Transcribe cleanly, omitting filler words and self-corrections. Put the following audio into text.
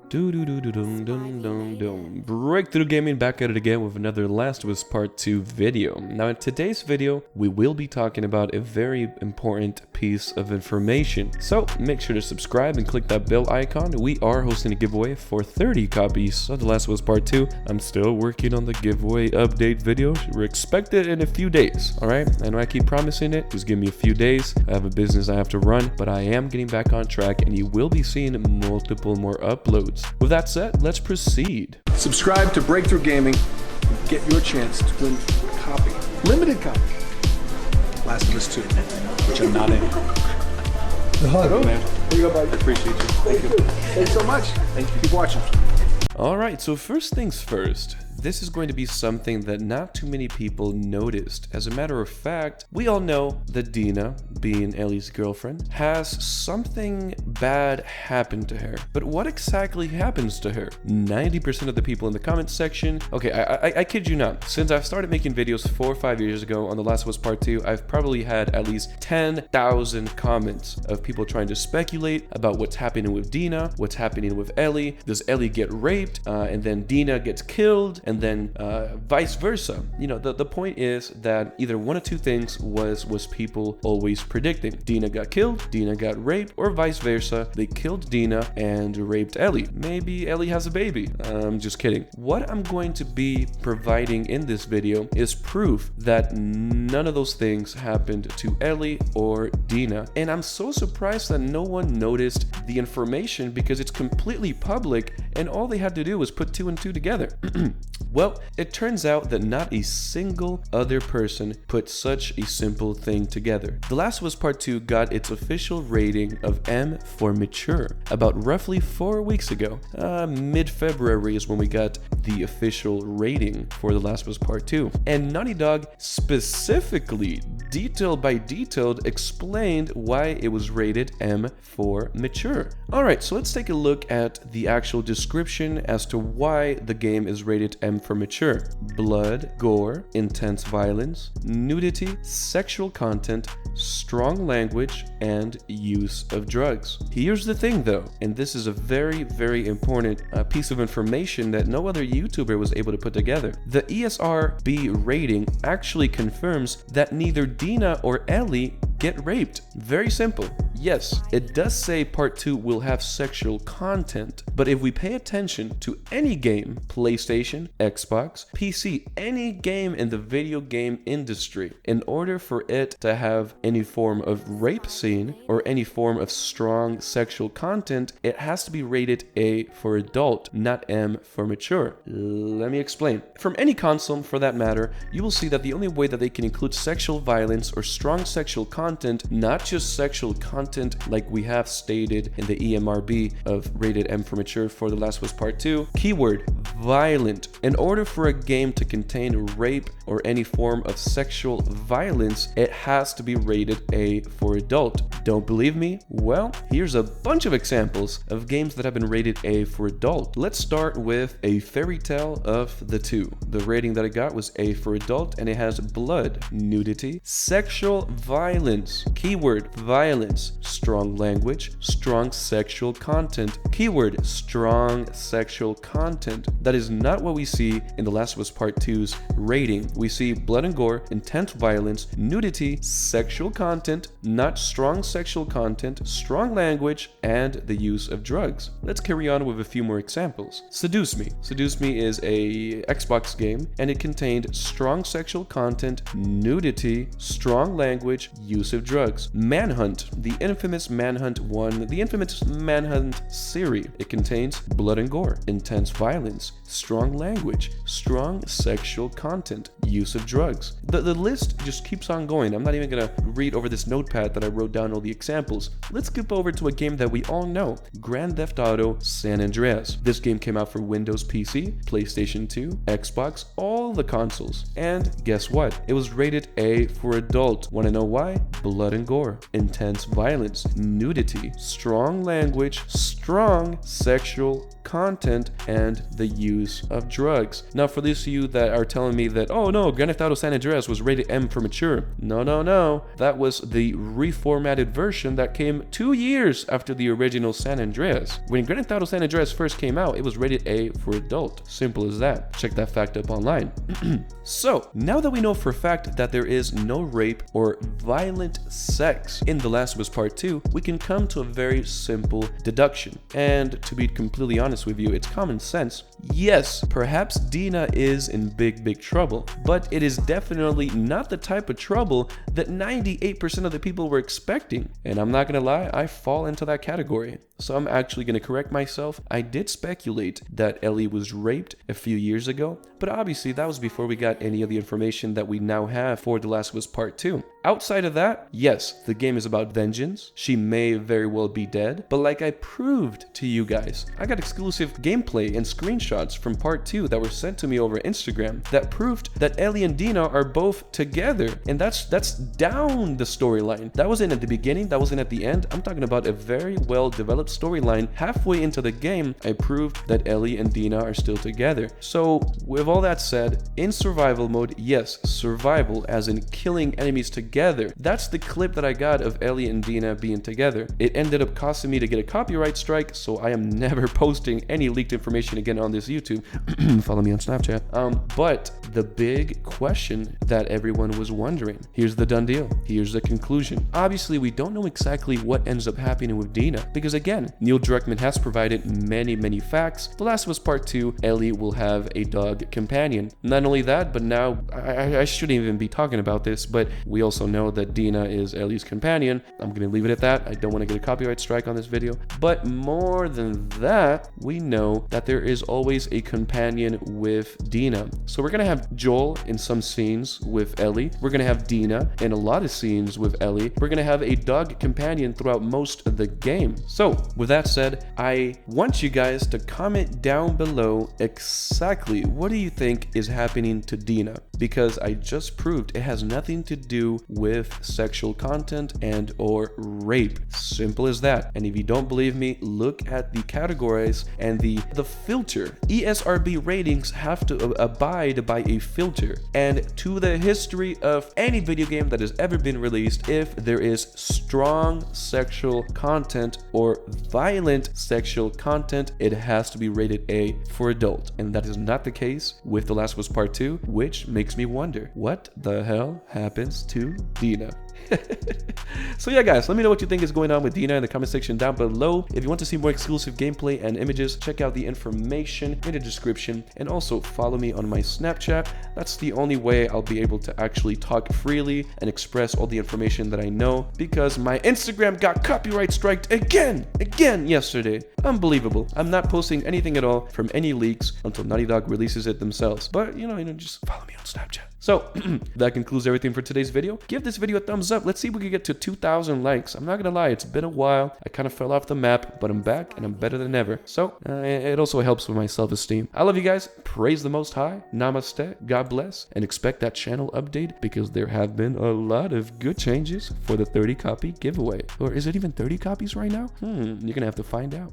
Breakthrough Gaming back at it again with another Last of Us Part 2 video. Now in today's video, we will be talking about a very important piece of information. So make sure to subscribe and click that bell icon. We are hosting a giveaway for 30 copies of The Last of Us Part 2. I'm still working on the giveaway update video. We're expected in a few days, alright? I know I keep promising it. Just give me a few days. I have a business I have to run, but I am getting back on track and you will be seeing multiple more uploads. With that said, let's proceed. Subscribe to Breakthrough Gaming and get your chance to win a copy, limited copy, Last of Us 2, which I'm not in. Hello, man. There you go, buddy. I appreciate you. Thank you. Thanks so much. Thank you. Keep watching. Alright, so first things first. This is going to be something that not too many people noticed. As a matter of fact, we all know that Dina, being Ellie's girlfriend, has something bad happen to her. But what exactly happens to her? 90% of the people in the comments section, okay, I kid you not, since I've started making videos 4 or 5 years ago on The Last of Us Part 2, I've probably had at least 10,000 comments of people trying to speculate about what's happening with Dina, what's happening with Ellie, does Ellie get raped, and then Dina gets killed, and then vice versa. You know, the point is that either one of two things was people always predicting. Dina got killed, Dina got raped, or vice versa. They killed Dina and raped Ellie. Maybe Ellie has a baby. I'm just kidding. What I'm going to be providing in this video is proof that none of those things happened to Ellie or Dina. And I'm so surprised that no one noticed the information because it's completely public and all they had to do was put 2 and 2 together. Well, it turns out that not a single other person put such a simple thing together. The Last of Us Part 2 got its official rating of M for mature about roughly 4 weeks ago. Mid-February is when we got the official rating for The Last of Us Part 2. And Naughty Dog specifically, detail by detail, explained why it was rated M for mature. Alright, so let's take a look at the actual description as to why the game is rated M for mature. Blood, gore, intense violence, nudity, sexual content, strong language, and use of drugs. Here's the thing though, and this is a very, very important piece of information that no other YouTuber was able to put together. The ESRB rating actually confirms that neither Dina or Ellie get raped. Very simple. Yes, it does say Part 2 will have sexual content, but if we pay attention to any game, PlayStation, Xbox, PC, any game in the video game industry, in order for it to have any form of rape scene or any form of strong sexual content, it has to be rated A for adult, not M for mature. Let me explain. From any console, for that matter, you will see that the only way that they can include sexual violence or strong sexual content, not just sexual content like we have stated in the EMRB of rated M for mature for The Last of Us Part 2, keyword violent. In order for a game to contain rape or any form of sexual violence, it has to be rated A for adult. Don't believe me? Well, here's a bunch of examples of games that have been rated A for adult. Let's start with A Fairy Tale of the 2. The rating that it got was A for adult and it has blood, nudity, sexual violence, keyword violence, strong language, strong sexual content, keyword strong sexual content. That is not what we see in The Last of Us Part 2's rating. We see blood and gore, intense violence, nudity, sexual content, not strong sexual content, strong language, and the use of drugs. Let's carry on with a few more examples. Seduce Me. Seduce Me is a Xbox game and it contained strong sexual content, nudity, strong language, use of drugs. Manhunt, the infamous Manhunt 1, the infamous Manhunt series. It contains blood and gore, intense violence, strong language, strong sexual content, use of drugs. The list just keeps on going. I'm not even gonna read over this notepad that I wrote down all the examples. Let's skip over to a game that we all know, Grand Theft Auto San Andreas. This game came out for Windows PC, PlayStation 2, Xbox, all the consoles. And guess what? It was rated A for adult. Wanna know why? Blood and gore, intense violence, nudity, strong language, strong sexual content, and the use use of drugs. Now, for those of you that are telling me that, oh no, Grand Theft Auto San Andreas was rated M for mature. No. That was the reformatted version that came 2 years after the original San Andreas. When Grand Theft Auto San Andreas first came out, it was rated A for adult. Simple as that. Check that fact up online. So, now that we know for a fact that there is no rape or violent sex in The Last of Us Part 2, we can come to a very simple deduction. And to be completely honest with you, it's common sense. Yes, perhaps Dina is in big trouble, but it is definitely not the type of trouble that 98% of the people were expecting. And I'm not gonna lie, I fall into that category. So I'm actually gonna correct myself. I did speculate that Ellie was raped a few years ago, but obviously that was before we got any of the information that we now have for The Last of Us Part 2. Outside of that, yes, the game is about vengeance. She may very well be dead, but like I proved to you guys, I got exclusive gameplay and screenshots from Part 2 that were sent to me over Instagram that proved that Ellie and Dina are both together, and that's down the storyline. That wasn't at the beginning, that wasn't at the end. I'm talking about a very well developed storyline. Halfway into the game, I proved that Ellie and Dina are still together. So with all that said, in survival mode, yes, survival as in killing enemies together. That's the clip that I got of Ellie and Dina being together. It ended up costing me to get a copyright strike, so I am never posting any leaked information again on this YouTube. Follow me on Snapchat. But the big question that everyone was wondering, here's the done deal. Here's the conclusion. Obviously, we don't know exactly what ends up happening with Dina, because again, Neil Druckmann has provided many facts. The Last of Us Part 2, Ellie will have a dog companion. Not only that, but now, I shouldn't even be talking about this, but we also know that Dina is Ellie's companion. I'm gonna leave it at that. I don't want to get a copyright strike on this video. But more than that, we know that there is always a companion with Dina. So we're gonna have Joel in some scenes with Ellie. We're gonna have Dina in a lot of scenes with Ellie. We're gonna have a dog companion throughout most of the game. So with that said, I want you guys to comment down below exactly what do you think is happening to Dina, because I just proved it has nothing to do with sexual content and or rape. Simple as that. And if you don't believe me, look at the categories and the filter. ESRB ratings have to abide by a filter, and to the history of any video game that has ever been released, if there is strong sexual content or violent sexual content, it has to be rated A for adult, and that is not the case with The Last of Us Part 2, which makes me wonder what the hell happens to Dina. So yeah guys, let me know what you think is going on with Dina in the comment section down below. If you want to see more exclusive gameplay and images, check out the information in the description, and also follow me on my Snapchat. That's the only way I'll be able to actually talk freely and express all the information that I know, because my Instagram got copyright striked again yesterday. Unbelievable. I'm not posting anything at all from any leaks until Naughty Dog releases it themselves, but you know, just follow me on Snapchat. So that concludes everything for today's video. Give this video a thumbs up. Let's see if we can get to 2,000 likes. I'm not gonna lie, it's been a while. I kind of fell off the map, but I'm back and I'm better than ever. So it also helps with my self-esteem. I love you guys. Praise the Most High. Namaste. God bless. And expect that channel update, because there have been a lot of good changes for the 30 copy giveaway. Or is it even 30 copies right now? You're gonna have to find out.